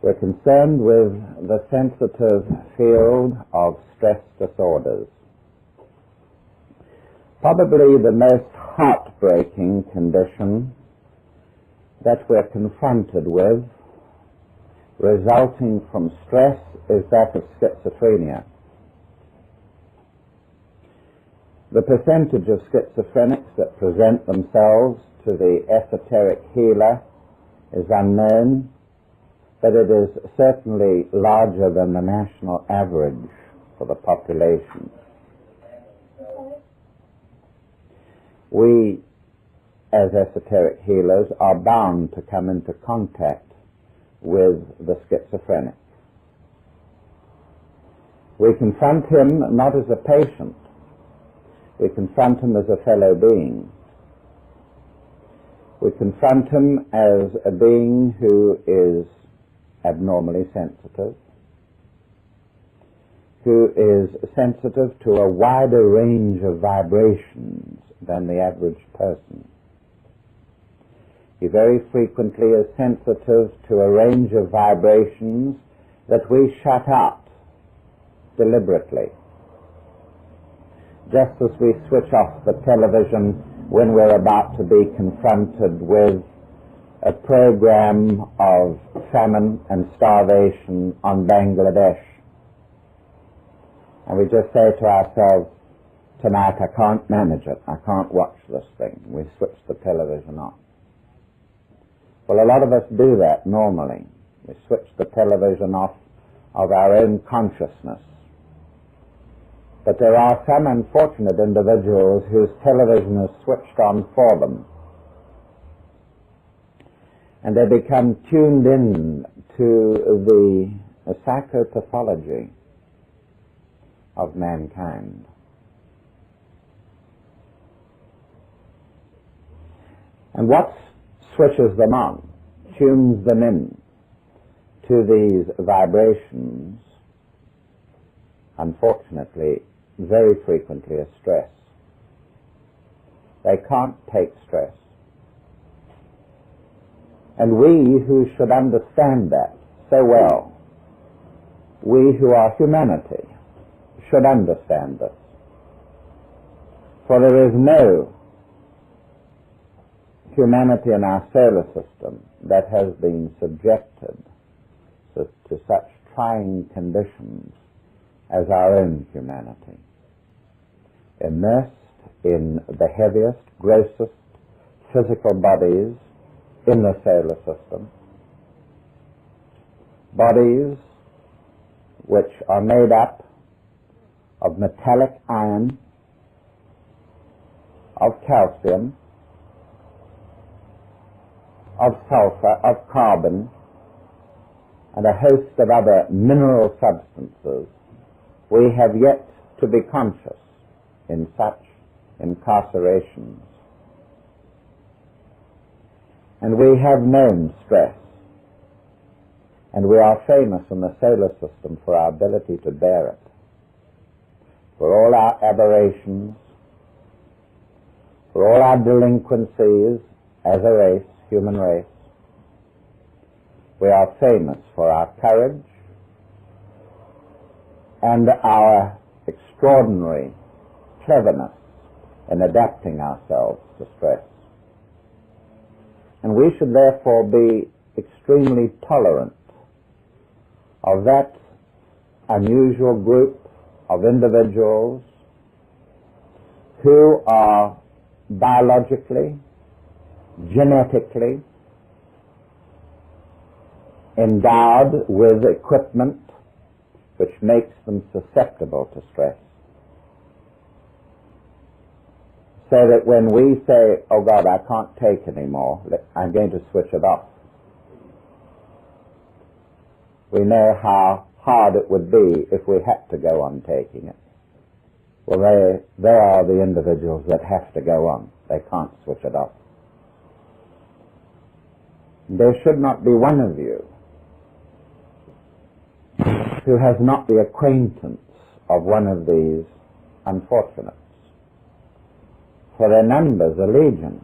We're concerned with the sensitive field of stress disorders. Probably the most heartbreaking condition that we're confronted with resulting from stress is that of schizophrenia. The percentage of schizophrenics that present themselves to the esoteric healer is unknown, but it is certainly larger than the national average for the population. We, as esoteric healers, are bound to come into contact with the schizophrenic. We confront him not as a patient, we confront him as a fellow being. We confront him as a being who is abnormally sensitive, who is sensitive to a wider range of vibrations than the average person. He very frequently is sensitive to a range of vibrations that we shut out deliberately. Just as we switch off the television when we're about to be confronted with a program of famine and starvation on Bangladesh. And we just say to ourselves, tonight I can't manage it, I can't watch this thing. We switch the television off. Well, a lot of us do that normally. We switch the television off of our own consciousness. But there are some unfortunate individuals whose television is switched on for them. And they become tuned in to the psychopathology of mankind. And what switches them on, tunes them in to these vibrations, unfortunately, very frequently is stress. They can't take stress. And we who should understand that so well, we who are humanity, should understand this. For there is no humanity in our solar system that has been subjected to such trying conditions as our own humanity. Immersed in the heaviest, grossest physical bodies in the solar system. Bodies which are made up of metallic iron, of calcium, of sulfur, of carbon, and a host of other mineral substances. We have yet to be conscious in such incarcerations. And we have known stress. And we are famous in the solar system for our ability to bear it. For all our aberrations, for all our delinquencies as a race, human race, we are famous for our courage and our extraordinary cleverness in adapting ourselves to stress. And we should therefore be extremely tolerant of that unusual group of individuals who are biologically, genetically endowed with equipment which makes them susceptible to stress. So that when we say, oh God, I can't take anymore, I'm going to switch it off, we know how hard it would be if we had to go on taking it. Well, they are the individuals that have to go on. They can't switch it off. There should not be one of you who has not the acquaintance of one of these unfortunates. For their numbers are legion.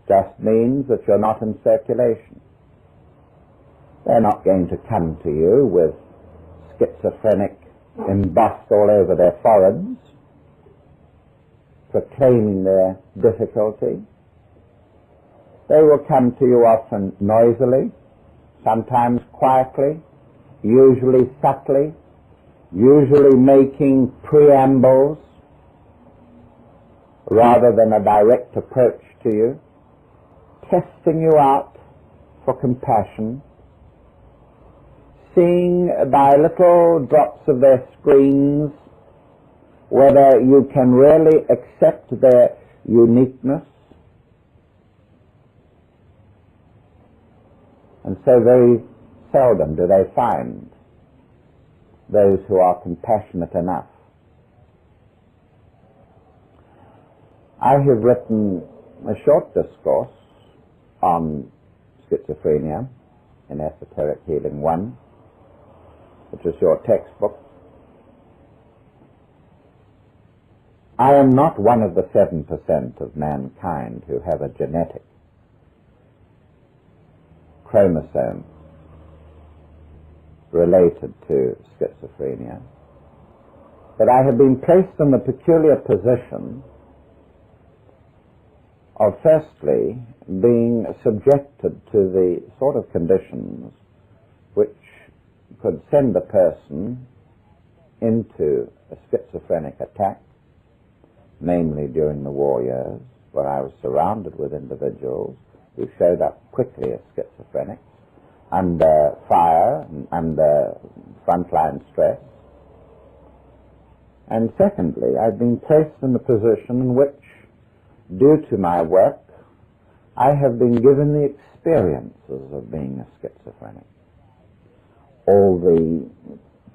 Just means that you're not in circulation. They're not going to come to you with schizophrenic embossed all over their foreheads, proclaiming their difficulty. They will come to you often noisily, sometimes quietly, usually subtly, usually making preambles rather than a direct approach to you, testing you out for compassion, seeing by little drops of their screens whether you can really accept their uniqueness. And so very seldom do they find those who are compassionate enough. I have written a short discourse on schizophrenia in Esoteric Healing 1, which is your textbook. I am not one of the 7% of mankind who have a genetic chromosome related to schizophrenia, but I have been placed in the peculiar position of firstly being subjected to the sort of conditions which could send a person into a schizophrenic attack, namely during the war years, where I was surrounded with individuals who showed up quickly as schizophrenics, under fire, under frontline stress. And secondly, I've been placed in a position in which, due to my work, I have been given the experiences of being a schizophrenic.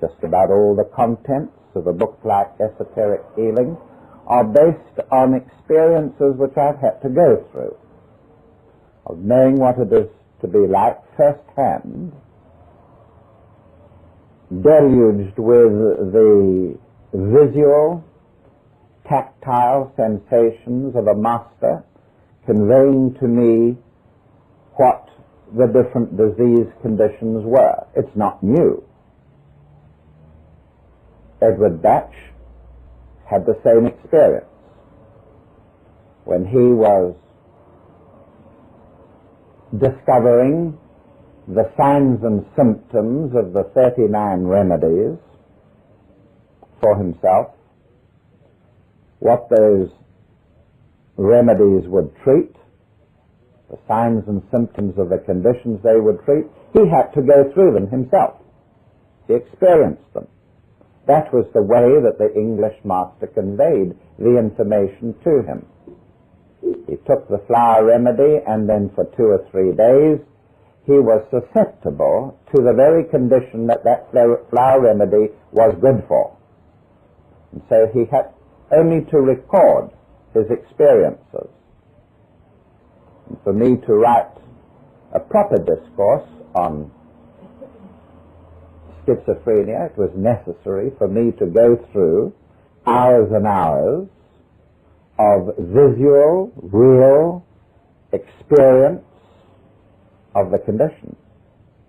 Just about all the contents of a book like Esoteric Healing are based on experiences which I've had to go through, of knowing what it is to be like firsthand, deluged with the visual, tactile sensations of a master conveying to me what the different disease conditions were. It's not new. Edward Bach had the same experience when he was discovering the signs and symptoms of the 39 remedies for himself, what those remedies would treat, the signs and symptoms of the conditions they would treat. He had to go through them himself. He experienced them. That was the way that the English master conveyed the information to him. He took the flower remedy, and then for 2 or 3 days he was susceptible to the very condition that that flower remedy was good for. And so he had only to record his experiences. And for me to write a proper discourse on schizophrenia, it was necessary for me to go through hours and hours of visual, real experience of the condition.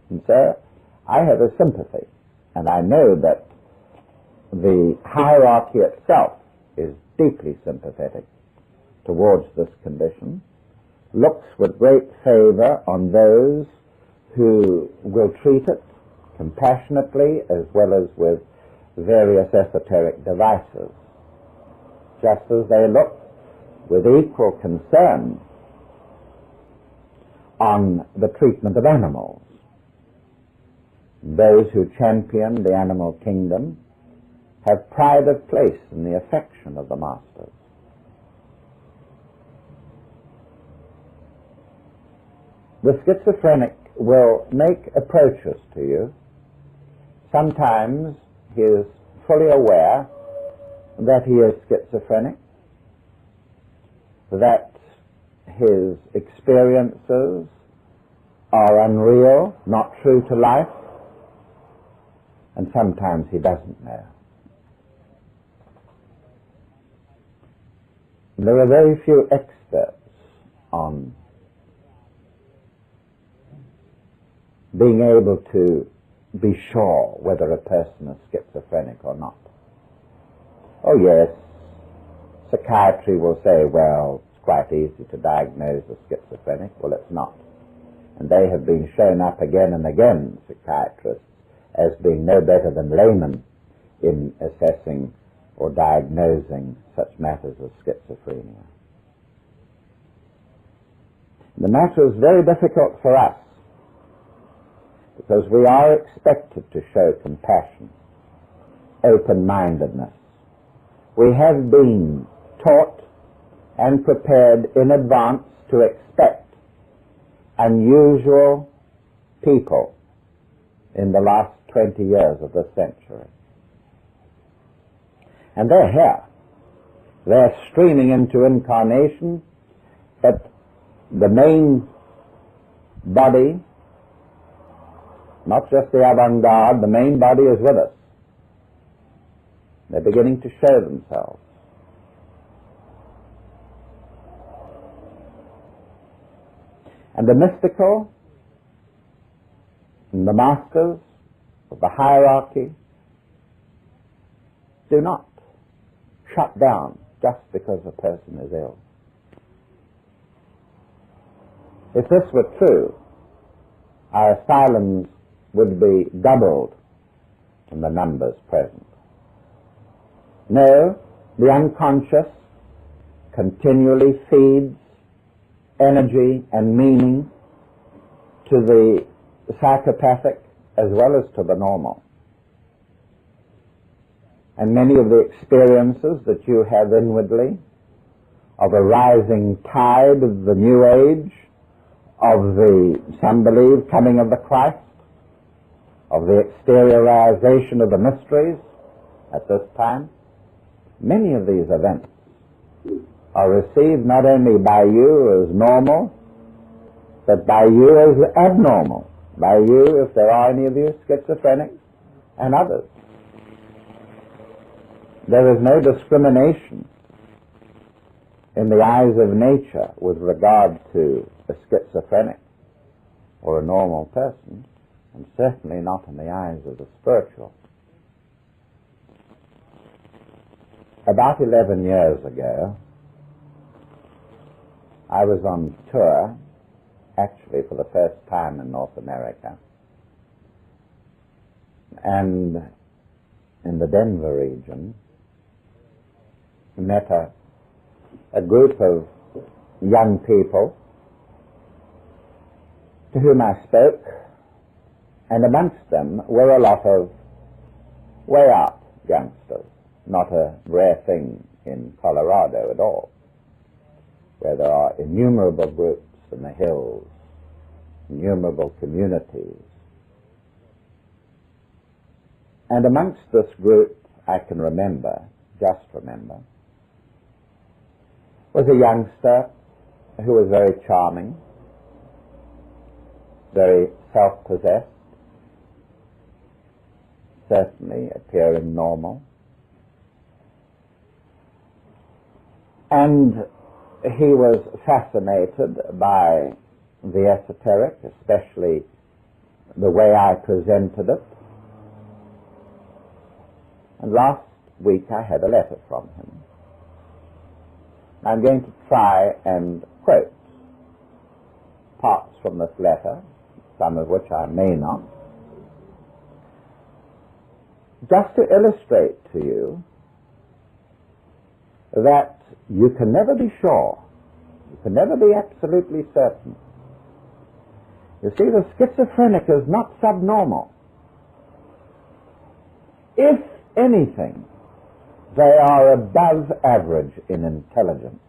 And so I have a sympathy, and I know that the hierarchy itself is deeply sympathetic towards this condition, looks with great favor on those who will treat it compassionately as well as with various esoteric devices, just as they look with equal concern on the treatment of animals. Those who champion the animal kingdom have pride of place in the affection of the masters. The schizophrenic will make approaches to you. Sometimes he is fully aware that he is schizophrenic, that his experiences are unreal, not true to life, and sometimes he doesn't know. There are very few experts on being able to be sure whether a person is schizophrenic or not. Oh yes, psychiatry will say, well, it's quite easy to diagnose a schizophrenic. Well, it's not. And they have been shown up again and again, psychiatrists, as being no better than laymen in assessing or diagnosing such matters as schizophrenia. The matter is very difficult for us because we are expected to show compassion, open-mindedness. We have been taught and prepared in advance to expect unusual people in the last 20 years of this century. And they're here. They're streaming into incarnation, but the main body, not just the avant-garde, the main body is with us. They're beginning to show themselves. And the mystical and the masters of the hierarchy do not shut down just because a person is ill. If this were true, our asylums would be doubled in the numbers present. No, the unconscious continually feeds energy and meaning to the psychopathic as well as to the normal. And many of the experiences that you have inwardly of a rising tide of the new age, of the, some believe, coming of the Christ, of the exteriorization of the mysteries at this time, many of these events are received not only by you as normal, but by you as abnormal, by you, if there are any of you, schizophrenics and others. There is no discrimination in the eyes of nature with regard to a schizophrenic or a normal person, and certainly not in the eyes of the spiritual. About 11 years ago, I was on tour, actually for the first time in North America, and in the Denver region, met a group of young people to whom I spoke, and amongst them were a lot of way out youngsters, not a rare thing in Colorado at all, where there are innumerable groups in the hills, innumerable communities. And amongst this group, I can remember, just remember, was a youngster who was very charming, very self-possessed, certainly appearing normal. And he was fascinated by the esoteric, especially the way I presented it. And last week I had a letter from him. I'm going to try and quote parts from this letter, some of which I may not, just to illustrate to you that you can never be sure, you can never be absolutely certain. You see, the schizophrenic is not subnormal. If anything, they are above average in intelligence.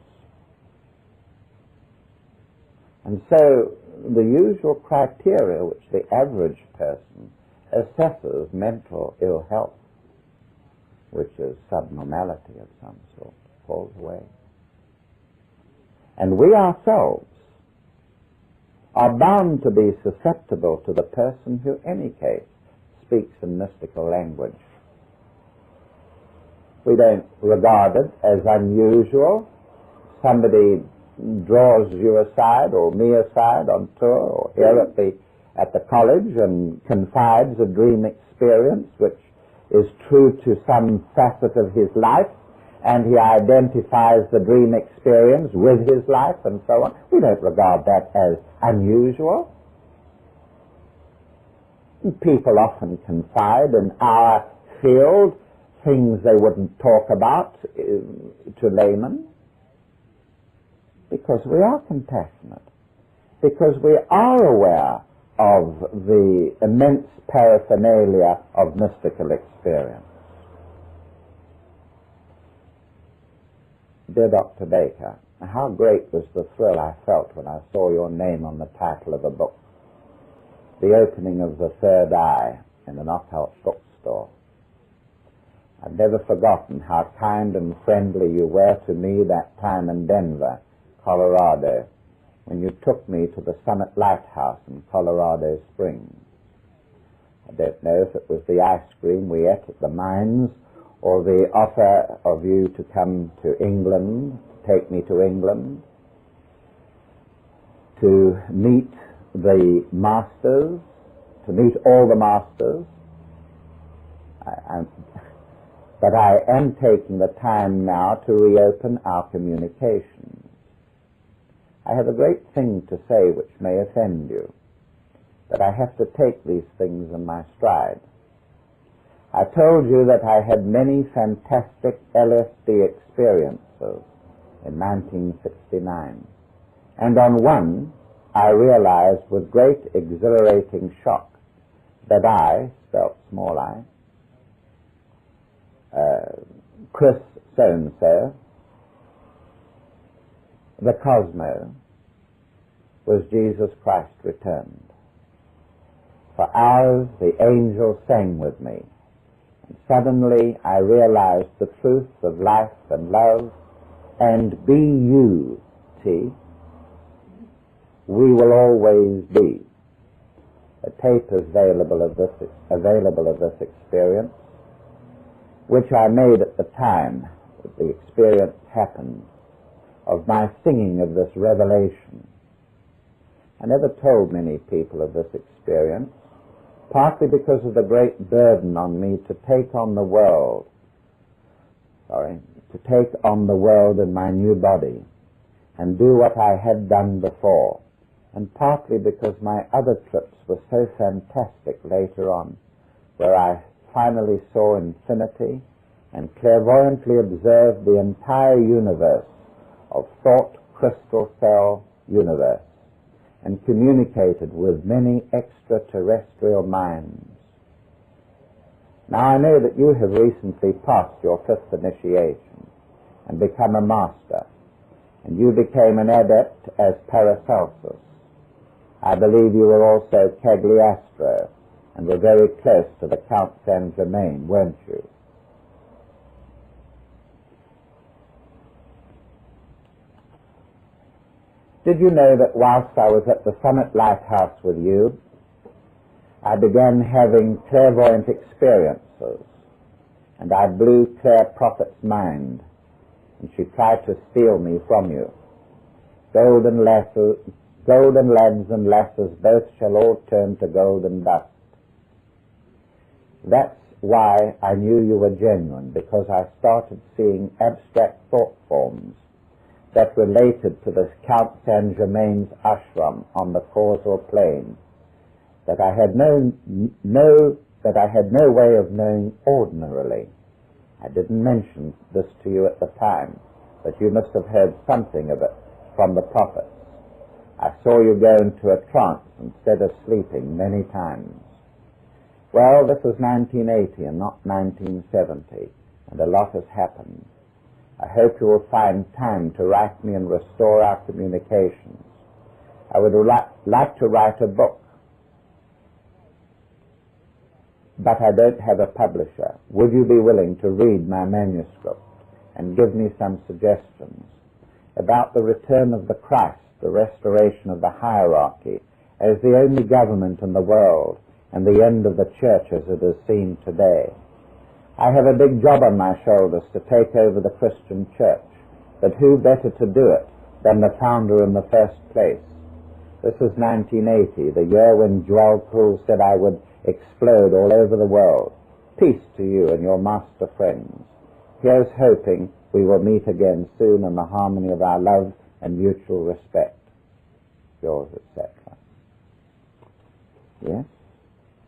And so the usual criteria which the average person assesses mental ill health, which is subnormality of some sort, falls away. And we ourselves are bound to be susceptible to the person who, in any case, speaks in mystical language. We don't regard it as unusual. Somebody draws you aside or me aside on tour or here at the at the college and confides a dream experience which is true to some facet of his life, and he identifies the dream experience with his life and so on. We don't regard that as unusual. People often confide in our field things they wouldn't talk about to laymen, because we are compassionate, because we are aware of the immense paraphernalia of mystical experience. Dear Dr. Baker, how great was the thrill I felt when I saw your name on the title of a book, The Opening of the Third Eye, in an occult bookstore. I've never forgotten how kind and friendly you were to me that time in Denver, Colorado, when you took me to the Summit Lighthouse in Colorado Springs. I don't know if it was the ice cream we ate at the mines or the offer of you to come to England, take me to England, to meet the masters, to meet all the masters. But I am taking the time now to reopen our communications. I have a great thing to say which may offend you, but I have to take these things in my stride. I told you that I had many fantastic LSD experiences in 1969, and on one I realized with great exhilarating shock that I, spelt small I, Chris so-and-so, the Cosmo, was Jesus Christ returned. For hours the angels sang with me, and suddenly I realized the truth of life and love, and B-U-T, we will always be. A tape is available of this experience, which I made at the time that the experience happened, of my singing of this revelation. I never told many people of this experience, partly because of the great burden on me to take on the world, in my new body and do what I had done before, and partly because my other trips were so fantastic later on, where I finally saw infinity and clairvoyantly observed the entire universe of thought crystal cell universe and communicated with many extraterrestrial minds. Now I know that you have recently passed your 5th initiation and become a master, and you became an adept as Paracelsus. I believe you were also Cagliostro, and were very close to the Count Saint-Germain, weren't you? Did you know that whilst I was at the Summit Lighthouse with you, I began having clairvoyant experiences, and I blew Claire Prophet's mind, and she tried to steal me from you. Golden lads and lasses, both shall all turn to golden dust. That's why I knew you were genuine, because I started seeing abstract thought forms that related to this Count Saint-Germain's ashram on the causal plane, that I had no way of knowing ordinarily. I didn't mention this to you at the time, but you must have heard something of it from the prophets. I saw you go into a trance instead of sleeping many times. Well, this was 1980 and not 1970, and a lot has happened. I hope you will find time to write me and restore our communications. I would like to write a book, but I don't have a publisher. Would you be willing to read my manuscript and give me some suggestions about the return of the Christ, the restoration of the hierarchy as the only government in the world, and the end of the church as it is seen today? I have a big job on my shoulders to take over the Christian church, but who better to do it than the founder in the first place? This was 1980, the year when Joel Poole said I would explode all over the world. Peace to you and your master friends. Here's hoping we will meet again soon in the harmony of our love and mutual respect. Yours, etc. Yes?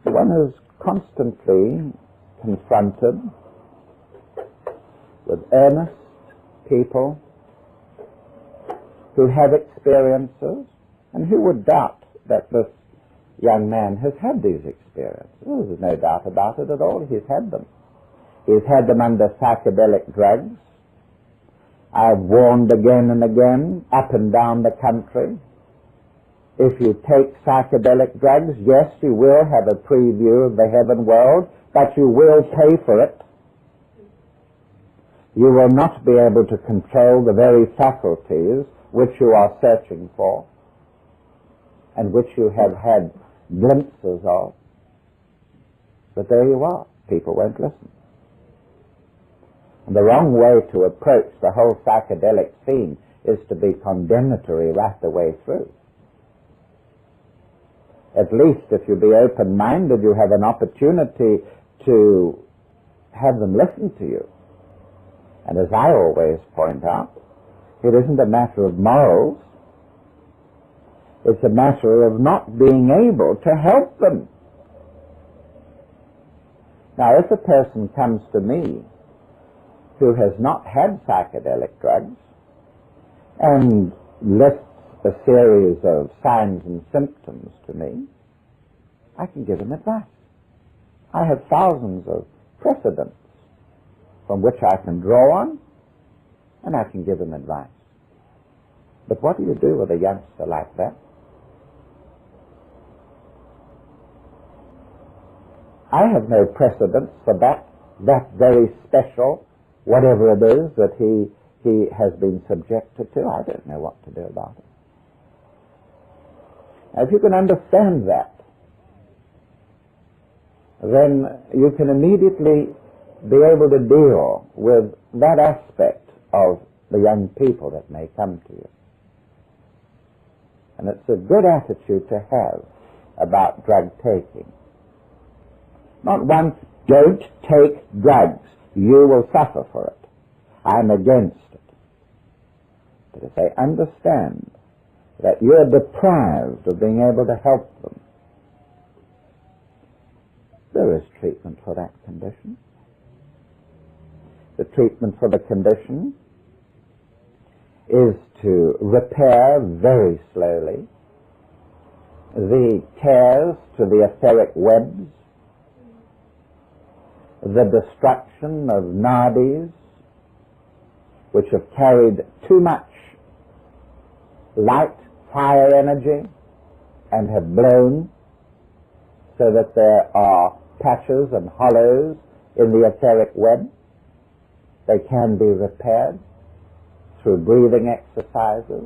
One is constantly confronted with earnest people who have experiences, and who would doubt that this young man has had these experiences? Well, there's no doubt about it at all. He's had them. He's had them under psychedelic drugs. I've warned again and again, up and down the country, if you take psychedelic drugs, yes, you will have a preview of the heaven world, but you will pay for it. You will not be able to control the very faculties which you are searching for and which you have had glimpses of. But there you are. People won't listen. And the wrong way to approach the whole psychedelic scene is to be condemnatory right the way through. At least if you be open-minded, you have an opportunity to have them listen to you. And as I always point out, it isn't a matter of morals. It's a matter of not being able to help them. Now, if a person comes to me who has not had psychedelic drugs and lists a series of signs and symptoms to me, I can give him advice. I have thousands of precedents from which I can draw on, and I can give him advice. But what do you do with a youngster like that? I have no precedents for that very special, whatever it is that he has been subjected to. I don't know what to do about it. Now, if you can understand that, then you can immediately be able to deal with that aspect of the young people that may come to you. And it's a good attitude to have about drug taking. Not one, don't take drugs, you will suffer for it. I'm against it. But if they understand that you're deprived of being able to help them, there is treatment for that condition. The treatment for the condition is to repair very slowly the tears to the etheric webs, the destruction of nadis which have carried too much light, fire energy and have blown so that there are patches and hollows in the etheric web. They can be repaired through breathing exercises.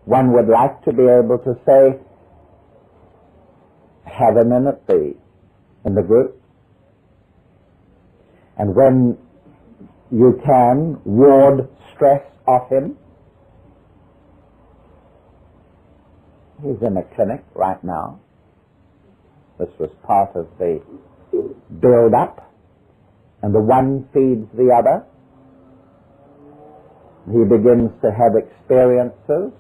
One would like to be able to say, have a minute in the group, and when you can, ward stress off him. He's in a clinic right now. This was part of the build-up, and the one feeds the other. He begins to have experiences,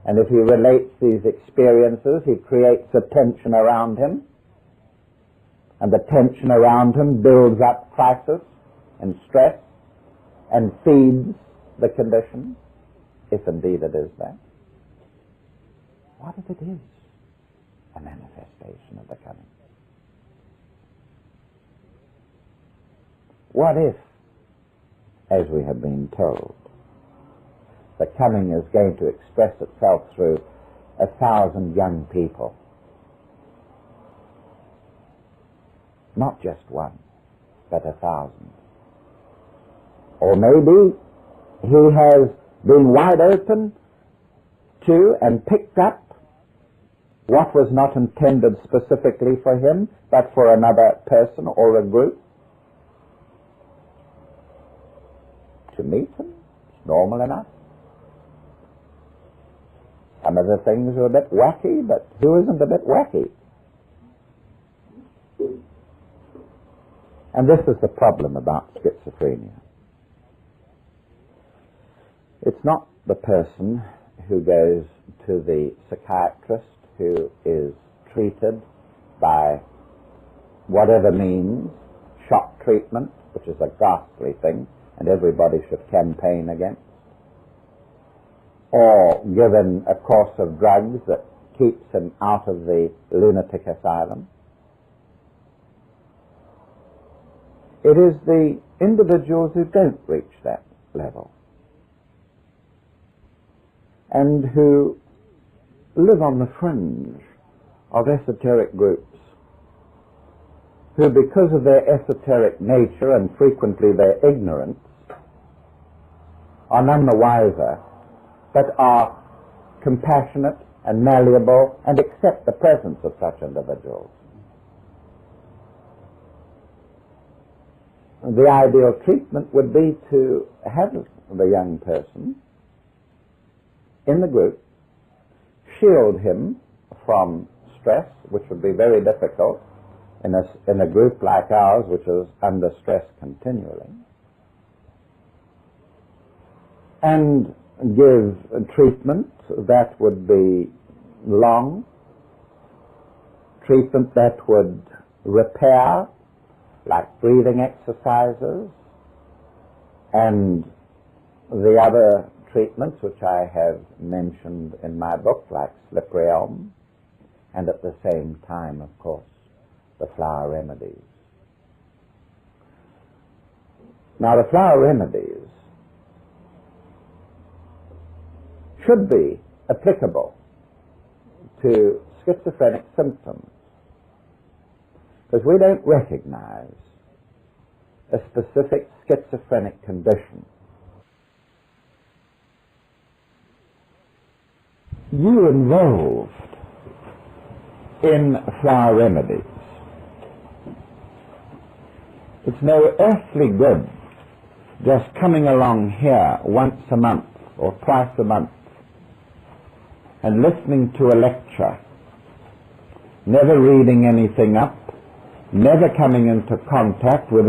and if he relates these experiences, he creates a tension around him, and the tension around him builds up crisis and stress and feeds the condition, if indeed it is that. What if it is a manifestation of the coming? What if, as we have been told, the coming is going to express itself through 1,000 young people? Not just one, but 1,000. Or maybe he has been wide open to and picked up what was not intended specifically for him, but for another person or a group. To meet him, it's normal enough. Some of the things are a bit wacky, but who isn't a bit wacky? And this is the problem about schizophrenia. It's not the person who goes to the psychiatrist who is treated by whatever means, shock treatment, which is a ghastly thing, and everybody should campaign against, or given a course of drugs that keeps him out of the lunatic asylum. It is the individuals who don't reach that level and who live on the fringe of esoteric groups, who, because of their esoteric nature and frequently their ignorance, are none the wiser, but are compassionate and malleable and accept the presence of such individuals. The ideal treatment would be to have the young person in the group, shield him from stress, which would be very difficult in a group like ours, which is under stress continually, and give treatment that would be long, treatment that would repair, like breathing exercises, and the other treatments which I have mentioned in my book, like slippery elm, and at the same time, of course, the flower remedies. Now, the flower remedies should be applicable to schizophrenic symptoms, because we don't recognize a specific schizophrenic condition. You involved in flower remedies, it's no earthly good just coming along here once a month or twice a month and listening to a lecture, never reading anything up, never coming into contact with,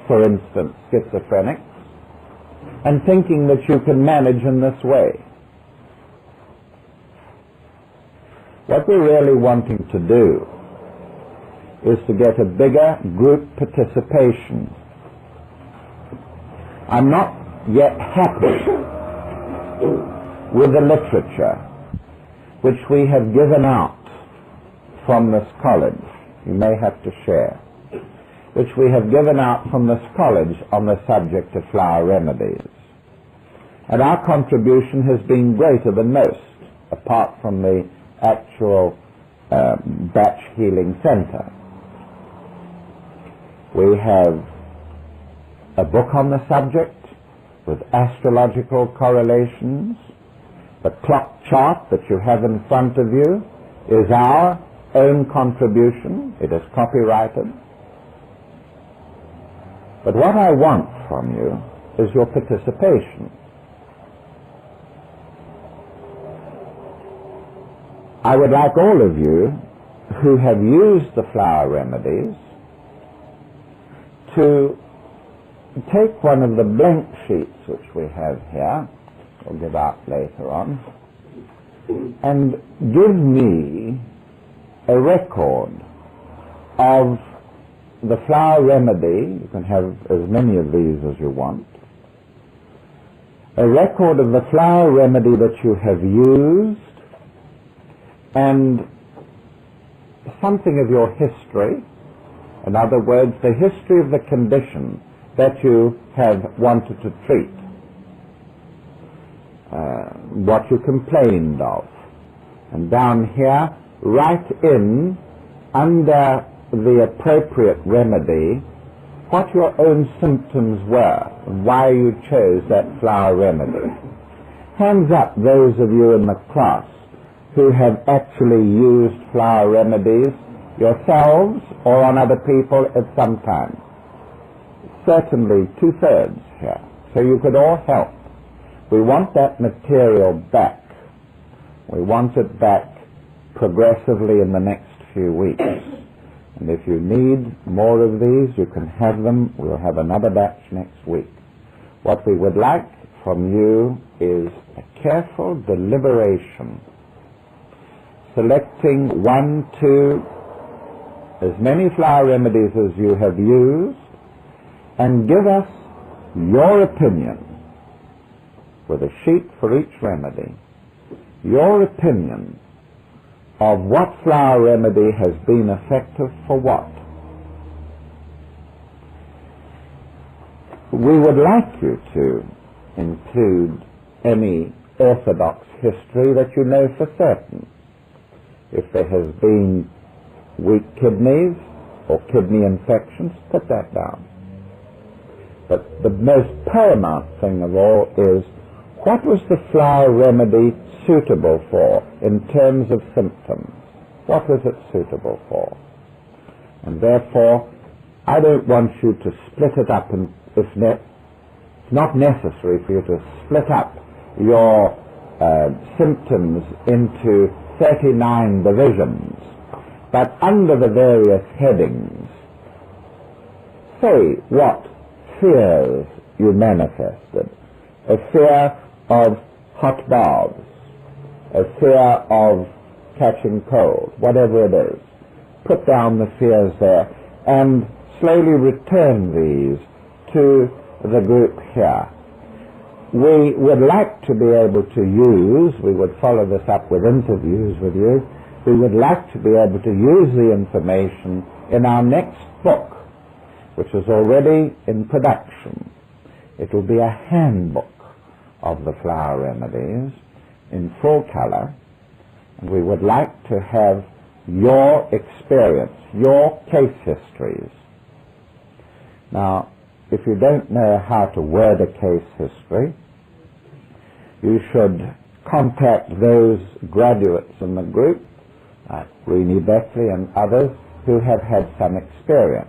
for instance, schizophrenics, and thinking that you can manage in this way. What we're really wanting to do is to get a bigger group participation. I'm not yet happy with the literature which we have given out from this college. You may have to share. Which we have given out from this college on the subject of flower remedies. And our contribution has been greater than most, apart from the actual Bach Healing Center. We have a book on the subject with astrological correlations. The clock chart that you have in front of you is our own contribution. It is copyrighted. But what I want from you is your participation. I would like all of you who have used the flower remedies to take one of the blank sheets which we have here, we'll give out later on, and give me a record of the flower remedy. You can have as many of these as you want. A record of the flower remedy that you have used, and something of your history. In other words, the history of the condition that you have wanted to treat, what you complained of. And down here, write in, under the appropriate remedy, what your own symptoms were, and why you chose that flower remedy. Hands up those of you in the class who have actually used flower remedies yourselves or on other people at some time. Certainly 2/3 here, so you could all help. We want that material back. We want it back progressively in the next few weeks. And if you need more of these, you can have them. We'll have another batch next week. What we would like from you is a careful deliberation, selecting 1, 2, as many flower remedies as you have used, and give us your opinion, with a sheet for each remedy, your opinion of what flower remedy has been effective for what. We would like you to include any orthodox history that you know for certain. If there has been weak kidneys or kidney infections, put that down. But the most paramount thing of all is, what was the flower remedy suitable for in terms of symptoms? What was it suitable for? And therefore, I don't want you to split it up, and it's not necessary for you to split up your symptoms into 39 divisions, but under the various headings, say what fears you manifested. A fear of hot baths, a fear of catching cold, whatever it is. Put down the fears there and slowly return these to the group here. We would like to be able to use, we would follow this up with interviews with you, we would like to be able to use the information in our next book, which is already in production. It will be a handbook of the flower remedies in full color, and we would like to have your experience, your case histories. Now, if you don't know how to word a case history, you should contact those graduates in the group, like Renee Beckley and others, who have had some experience.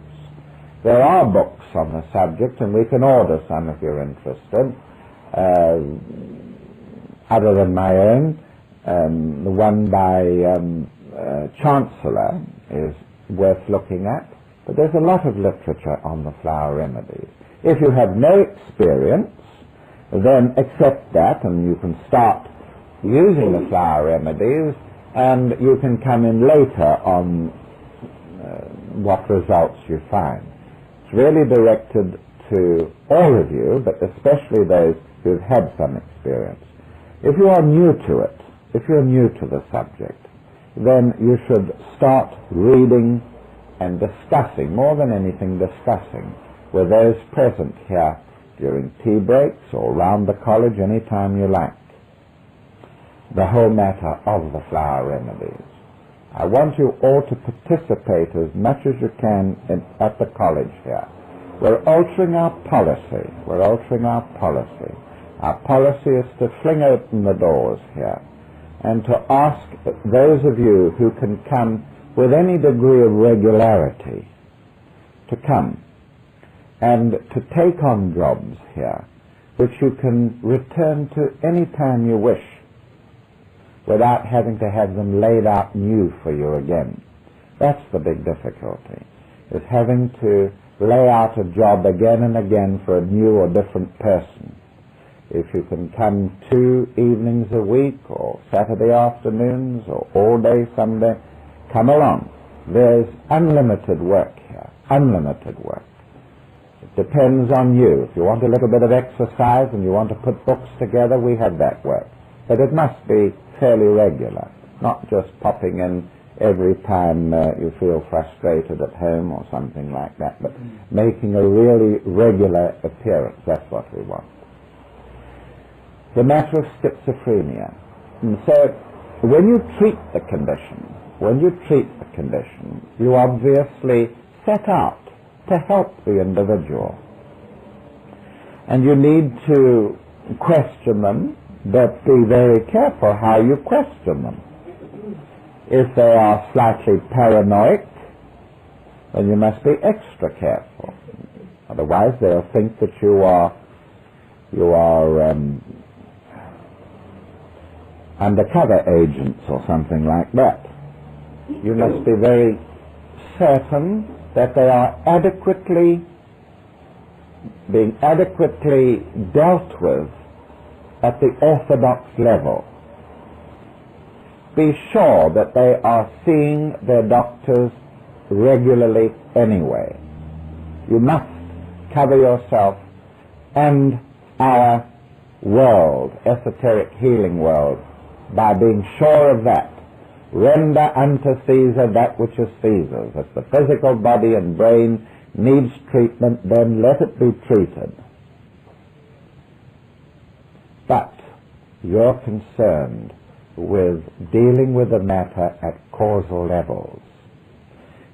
There are books on the subject, and we can order some if you're interested. Other than my own, the one by Chancellor is worth looking at, but there's a lot of literature on the flower remedies. If you have no experience, then accept that, and you can start using the flower remedies, and you can come in later on what results you find. It's really directed to all of you, but especially those who've had some experience. If you are new to it, if you're new to the subject, then you should start reading and discussing, more than anything discussing, with those present here during tea breaks or round the college any time you like, the whole matter of the flower remedies. I want you all to participate as much as you can at the college here. We're altering our policy. We're altering our policy. Our policy is to fling open the doors here and to ask those of you who can come with any degree of regularity to come and to take on jobs here which you can return to any time you wish without having to have them laid out new for you again. That's the big difficulty, is having to lay out a job again and again for a new or different person. If you can come 2 evenings a week, or Saturday afternoons, or all day someday, come along. There's unlimited work here, unlimited work. It depends on you. If you want a little bit of exercise and you want to put books together, we have that work. But it must be fairly regular, not just popping in every time you feel frustrated at home or something like that, but making a really regular appearance. That's what we want. The matter of schizophrenia. And so when you treat the condition, you obviously set out to help the individual. And you need to question them, but be very careful how you question them. If they are slightly paranoid, then you must be extra careful. Otherwise they'll think that you are undercover agents or something like that. You must be very certain that they are being adequately dealt with at the orthodox level. Be sure that they are seeing their doctors regularly anyway. You must cover yourself and our world, esoteric healing world, by being sure of that. Render unto Caesar that which is Caesar's. If the physical body and brain needs treatment, then let it be treated. But you're concerned with dealing with the matter at causal levels.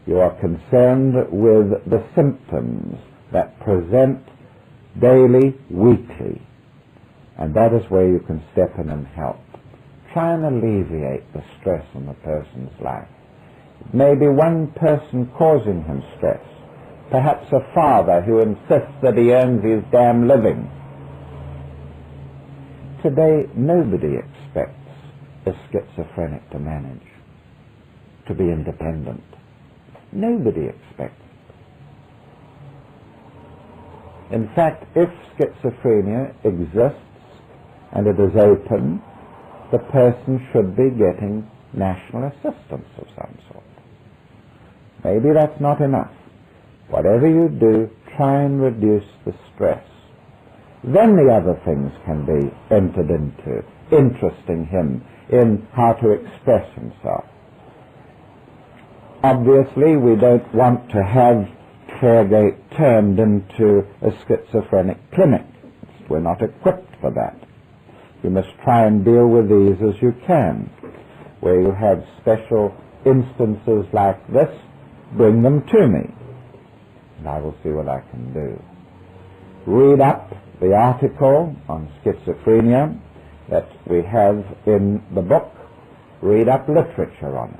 You are concerned with the symptoms that present daily, weekly, and that is where you can step in and help. Try and alleviate the stress on the person's life. It may be one person causing him stress, perhaps a father who insists that he earns his damn living. Today, nobody expects a schizophrenic to manage, to be independent. Nobody expects it. In fact, if schizophrenia exists and it is open, the person should be getting national assistance of some sort. Maybe that's not enough. Whatever you do, try and reduce the stress. Then the other things can be entered into, interesting him in how to express himself. Obviously, we don't want to have Fairgate turned into a schizophrenic clinic. We're not equipped for that. You must try and deal with these as you can. Where you have special instances like this, bring them to me, and I will see what I can do. Read up the article on schizophrenia that we have in the book. Read up literature on it.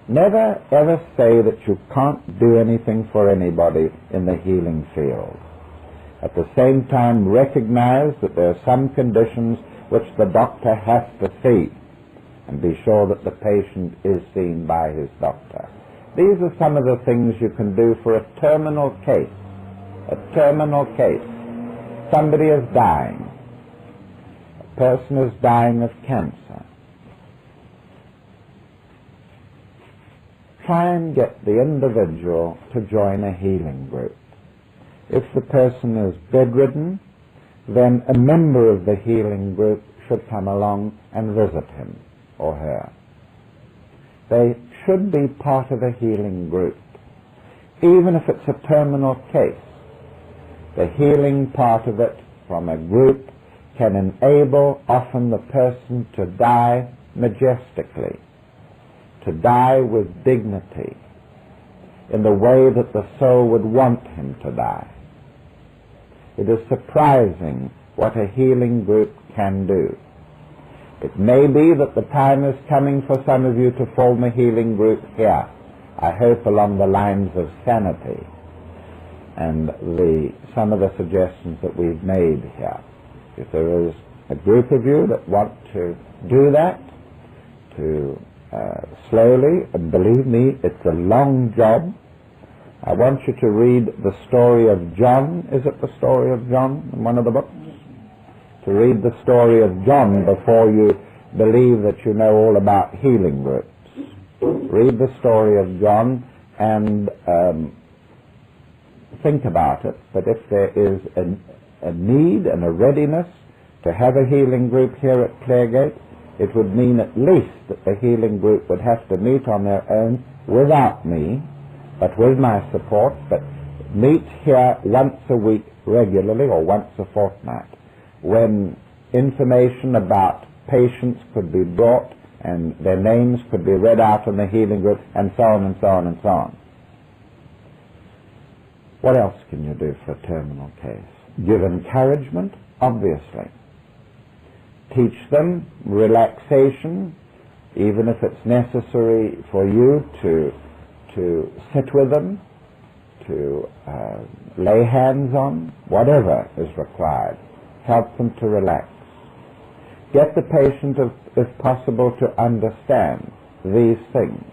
Never ever say that you can't do anything for anybody in the healing field. At the same time, recognize that there are some conditions which the doctor has to see, and be sure that the patient is seen by his doctor. These are some of the things you can do for a terminal case. A terminal case. Somebody is dying. A person is dying of cancer. Try and get the individual to join a healing group. If the person is bedridden, then a member of the healing group should come along and visit him or her. They should be part of a healing group. Even if it's a terminal case, the healing part of it from a group can enable often the person to die majestically, to die with dignity, in the way that the soul would want him to die. It is surprising what a healing group can do. It may be that the time is coming for some of you to form a healing group here. I hope along the lines of sanity and some of the suggestions that we've made here. If there is a group of you that want to do that, to slowly, and believe me, it's a long job. I want you to read the story of John. Is it the story of John in one of the books? To read the story of John before you believe that you know all about healing groups. Read the story of John and think about it. But if there is a need and a readiness to have a healing group here at Claregate, it would mean at least that the healing group would have to meet on their own without me, but with my support, but meet here once a week regularly or once a fortnight, when information about patients could be brought and their names could be read out in the healing group, and so on and so on and so on. What else can you do for a terminal case? Give encouragement, obviously. Teach them relaxation, even if it's necessary for you to sit with them, to lay hands on, whatever is required. Help them to relax. Get the patient, if possible, to understand these things.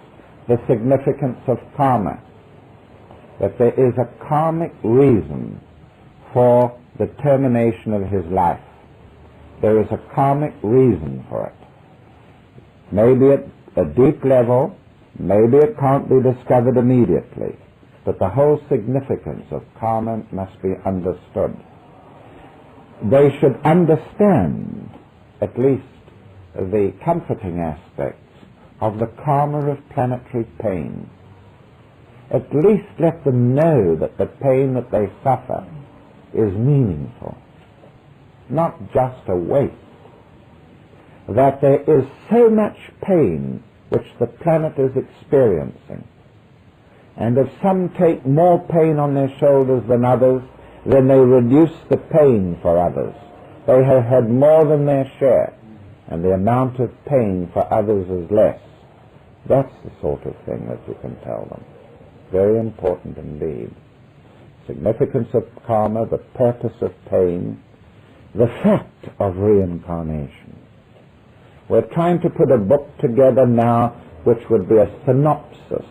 The significance of karma, that there is a karmic reason for the termination of his life. There is a karmic reason for it. Maybe at a deep level, maybe it can't be discovered immediately, but the whole significance of karma must be understood. They should understand at least the comforting aspects of the karma of planetary pain. At least let them know that the pain that they suffer is meaningful, not just a waste. That there is so much pain which the planet is experiencing, and if some take more pain on their shoulders than others, then they reduce the pain for others. They have had more than their share, and the amount of pain for others is less. That's the sort of thing that you can tell them. Very important indeed. Significance of karma, the purpose of pain, the fact of reincarnation. We're trying to put a book together now which would be a synopsis.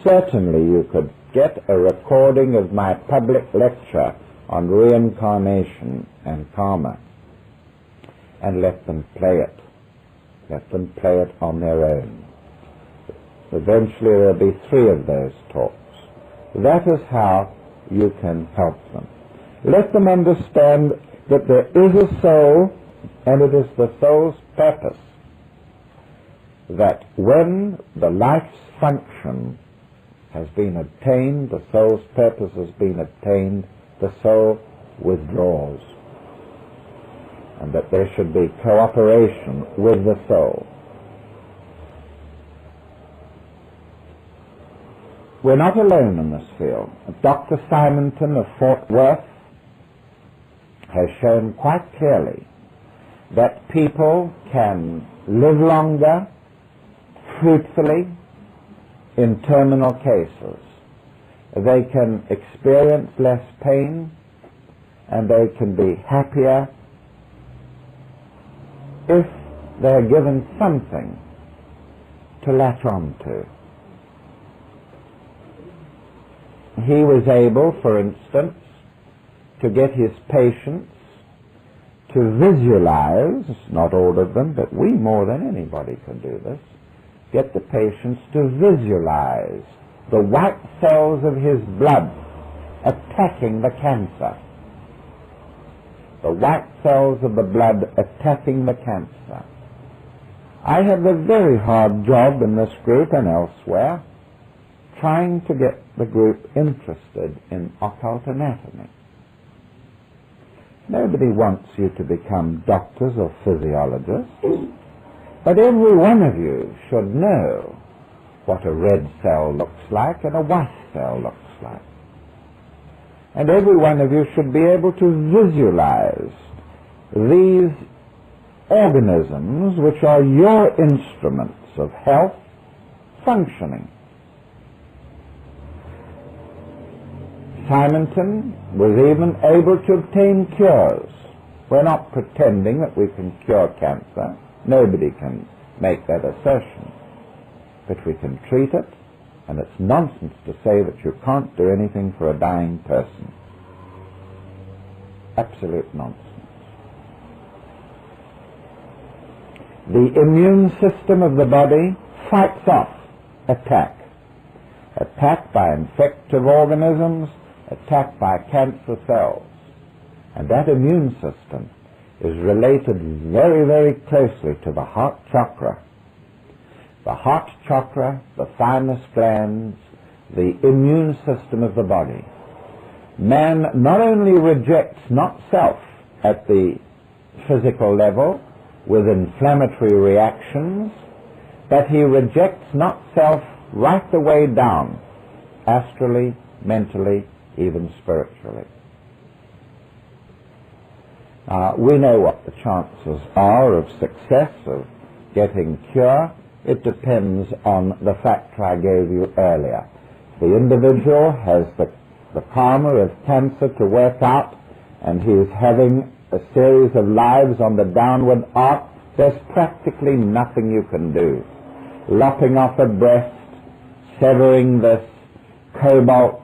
Certainly you could get a recording of my public lecture on reincarnation and karma and let them play it. Let them play it on their own. Eventually there will be 3 of those talks. That is how you can help them. Let them understand that there is a soul, and it is the soul's purpose that when the life's function has been attained, the soul's purpose has been attained, the soul withdraws, and that there should be cooperation with the soul. We're not alone in this field. Dr. Simonton of Fort Worth has shown quite clearly that people can live longer, fruitfully, in terminal cases. They can experience less pain, and they can be happier if they're given something to latch on to. He was able, for instance, to get his patients to visualize, not all of them, but we more than anybody can do this, get the patients to visualize the white cells of his blood attacking the cancer. The white cells of the blood attacking the cancer. I have a very hard job in this group and elsewhere trying to get the group interested in occult anatomy. Nobody wants you to become doctors or physiologists, but every one of you should know what a red cell looks like and a white cell looks like. And every one of you should be able to visualize these organisms, which are your instruments of health, functioning. Simonton was even able to obtain cures. We're not pretending that we can cure cancer. Nobody can make that assertion. But we can treat it, and it's nonsense to say that you can't do anything for a dying person. Absolute nonsense. The immune system of the body fights off attack. Attack by infective organisms, attack by cancer cells. And that immune system is related very, very closely to the heart chakra. The heart chakra, the thymus glands, the immune system of the body. Man not only rejects not self at the physical level with inflammatory reactions, but he rejects not self right the way down, astrally, mentally, even spiritually. We know what the chances are of success, of getting cure. It depends on the factor I gave you earlier. The individual has the karma of cancer to work out, and he is having a series of lives on the downward arc, there's practically nothing you can do. Lopping off a breast, severing this cobalt,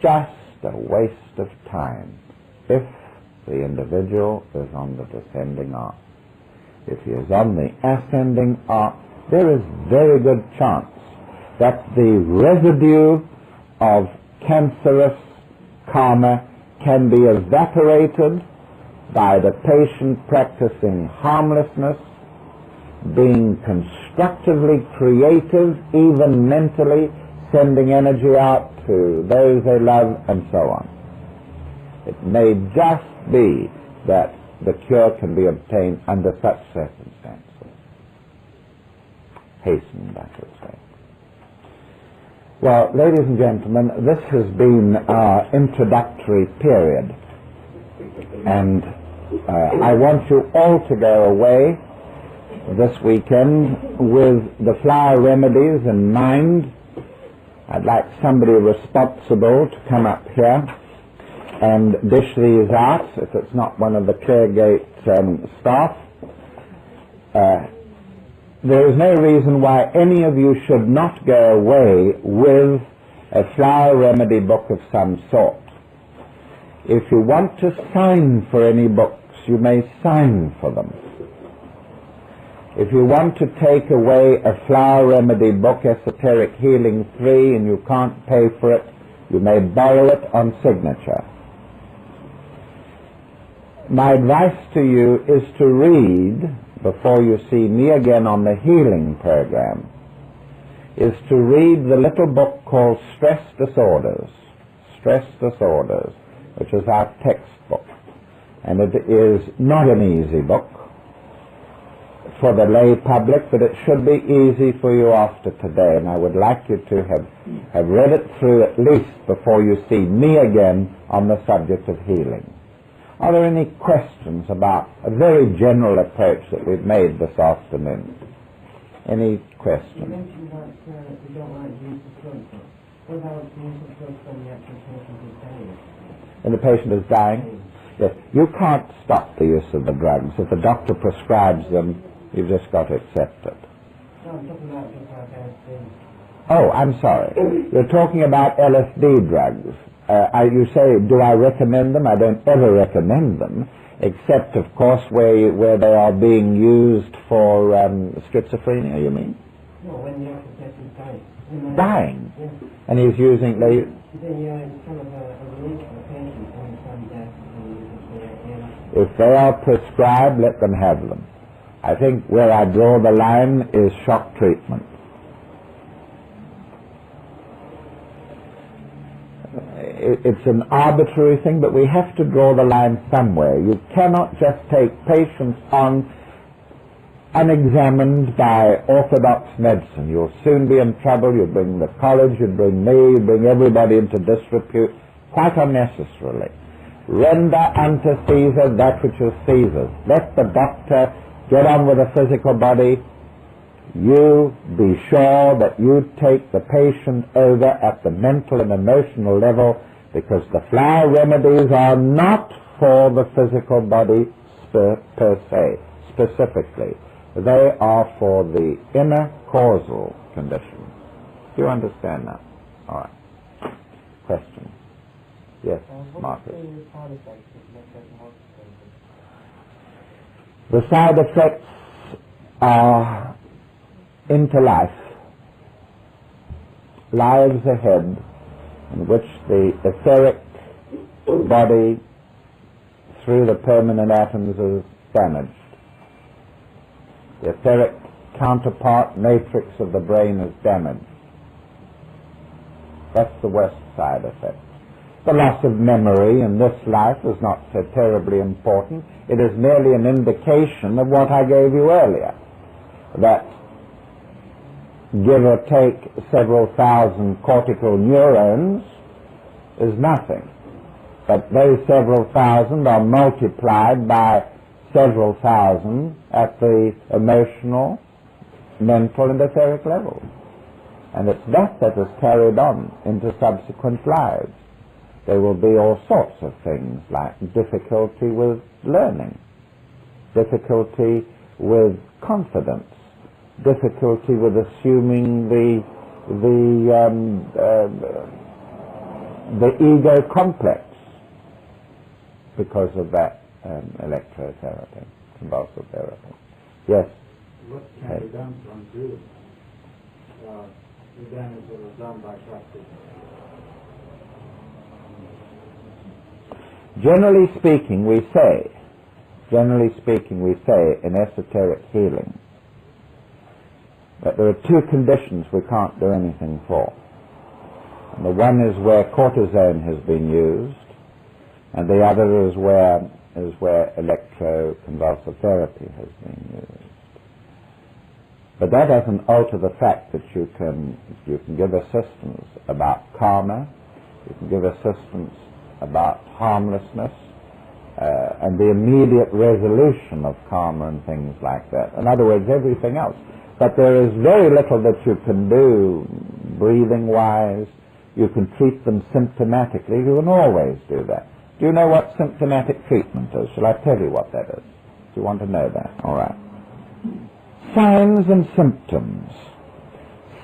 just a waste of time if the individual is on the descending arc. If he is on the ascending arc, there is very good chance that the residue of cancerous karma can be evaporated by the patient practicing harmlessness, being constructively creative, even mentally, sending energy out to those they love, and so on. It may just be that the cure can be obtained under such circumstances. Hastened, I should say. Well, ladies and gentlemen, this has been our introductory period, and I want you all to go away this weekend with the Flower Remedies in mind. I'd like somebody responsible to come up here and dish these out, if it's not one of the Cleargate staff. There is no reason why any of you should not go away with a flower remedy book of some sort. If you want to sign for any books, you may sign for them. If you want to take away a flower remedy book, Esoteric Healing 3, and you can't pay for it, you may borrow it on signature. My advice to you is to read, before you see me again on the healing program, is to read the little book called Stress Disorders, which is our textbook. And it is not an easy book for the lay public, but it should be easy for you after today, and I would like you to have read it through at least before you see me again on the subject of healing. Are there any questions about a very general approach that we've made this afternoon? Any questions? You mentioned that you don't like the use of drugs. What about the use of drugs when the actual patient is dying? When the patient is dying? Yes. You can't stop the use of the drugs. If the doctor prescribes them, you've just got to accept it. No, I'm talking about just like LSD. Oh, I'm sorry. You're talking about LSD drugs. You say, do I recommend them? I don't ever recommend them, except, of course, where they are being used for schizophrenia, you mean? No, when the actual patient's dying. Dying? Yes. And he's using... Then it's kind of a relief for the patient when some death and If they are prescribed, let them have them. I think where I draw the line is shock treatment. It's an arbitrary thing, but we have to draw the line somewhere. You cannot just take patients on unexamined by orthodox medicine. You'll soon be in trouble. You'll bring the college, you'll bring me, you'll bring everybody into disrepute, quite unnecessarily. Render unto Caesar that which is Caesar's. Let the doctor get on with the physical body. You be sure that you take the patient over at the mental and emotional level, because the flower remedies are not for the physical body per se, specifically. They are for the inner causal condition. Do you understand that? All right. Question? Yes, Marcus. The side effects are into lives ahead, in which the etheric body through the permanent atoms is damaged. The etheric counterpart matrix of the brain is damaged. That's the worst side effect. The loss of memory in this life is not so terribly important. It is merely an indication of what I gave you earlier, that give or take several thousand cortical neurons is nothing. But those several thousand are multiplied by several thousand at the emotional, mental, and etheric levels. And it's that is carried on into subsequent lives. There will be all sorts of things like difficulty with learning, difficulty with confidence, difficulty with assuming the ego complex because of that electrotherapy, convulsive therapy. Yes? What can be done to undo the damage that was done by practice? Generally speaking, we say in esoteric healing that there are two conditions we can't do anything for. And the one is where cortisone has been used, and the other is where electroconvulsive therapy has been used. But that doesn't alter the fact that you can give assistance about karma, you can give assistance about harmlessness, and the immediate resolution of karma and things like that. In other words, everything else. But there is very little that you can do breathing-wise. You can treat them symptomatically. You can always do that. Do you know what symptomatic treatment is? Shall I tell you what that is? Do you want to know that? All right. Signs and symptoms.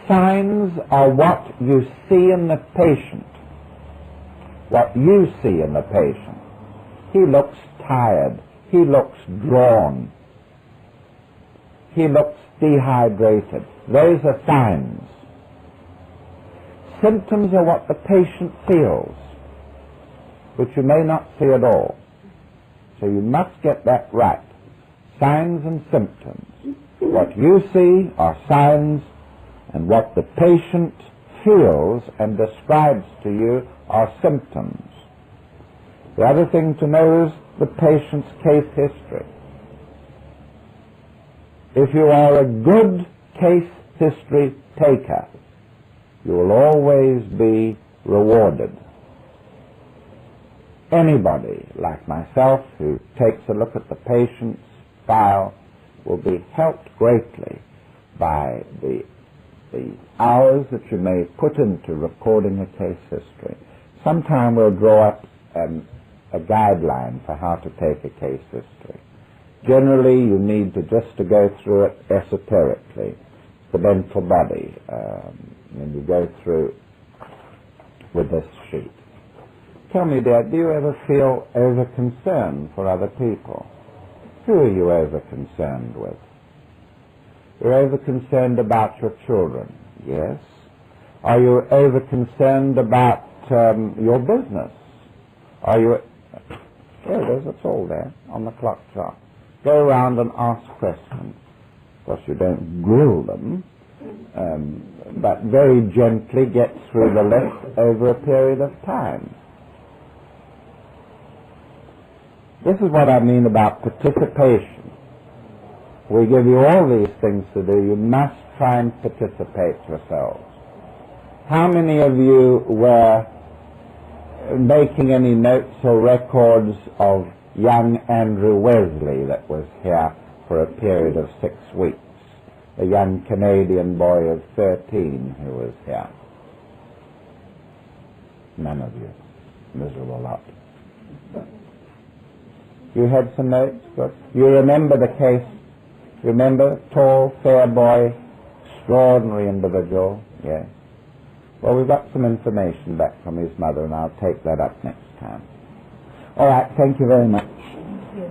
Signs are what you see in the patient. What you see in the patient. He looks tired. He looks drawn. He looks dehydrated. Those are signs. Symptoms are what the patient feels, which you may not see at all. So you must get that right. Signs and symptoms. What you see are signs, and what the patient feels and describes to you are symptoms. The other thing to know is the patient's case history. If you are a good case history taker, you will always be rewarded. Anybody like myself who takes a look at the patient's file will be helped greatly by the hours that you may put into recording a case history. Sometime we'll draw up a guideline for how to take a case history. Generally, you need to just to go through it esoterically, the mental body, and you go through with this sheet. Tell me, Dad, do you ever feel over-concerned for other people? Who are you over-concerned with? You're over-concerned about your children, yes. Are you over-concerned about your business? Are you... There it is, it's all there on the clock chart. Go around and ask questions. Of course, you don't grill them, but very gently get through the list over a period of time. This is what I mean about participation. We give you all these things to do. You must try and participate yourselves. How many of you were making any notes or records of young Andrew Wesley that was here for a period of 6 weeks? A young Canadian boy of 13 who was here. None of you. Miserable lot. You had some notes? Good. You remember the case? Remember? Tall, fair boy, extraordinary individual. Yes. Well, we've got some information back from his mother, and I'll take that up next time. All right, thank you very much. Thank you.